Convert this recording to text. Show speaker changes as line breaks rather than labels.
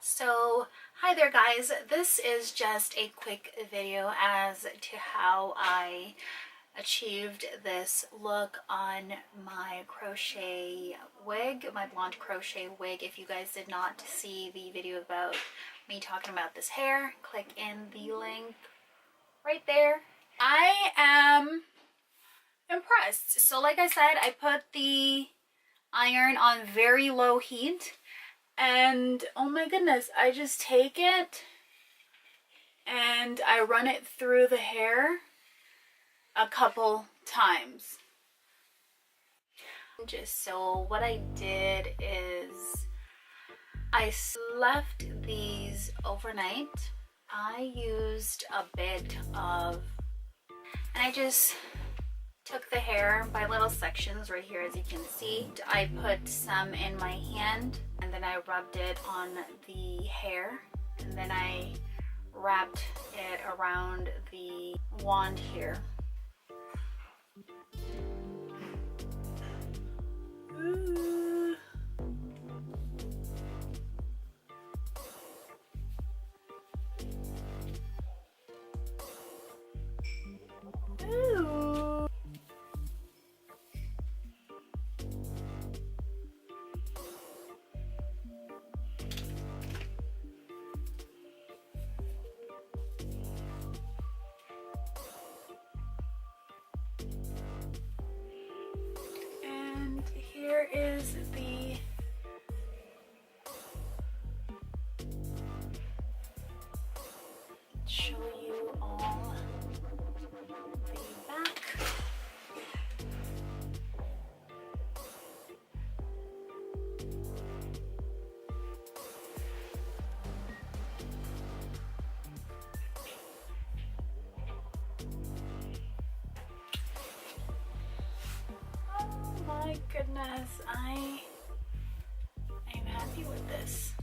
So, hi there guys, this is just a quick video as to how I achieved this look on my crochet wig, my blonde crochet wig. If you guys did not see the video about me talking about this hair, click in the link right there. I am impressed. So like I said, I put the iron on very low heat. And oh my goodness, I just take it and I run it through the hair a couple times. So what I did is I left these overnight. I used a bit of, and I just took the hair by little sections right here, as you can see. I put some in my hand and then I rubbed it on the hair, and then I wrapped it around the wand here. Ooh. Ooh. And here is the show you all the back. Oh my goodness, I am happy with this.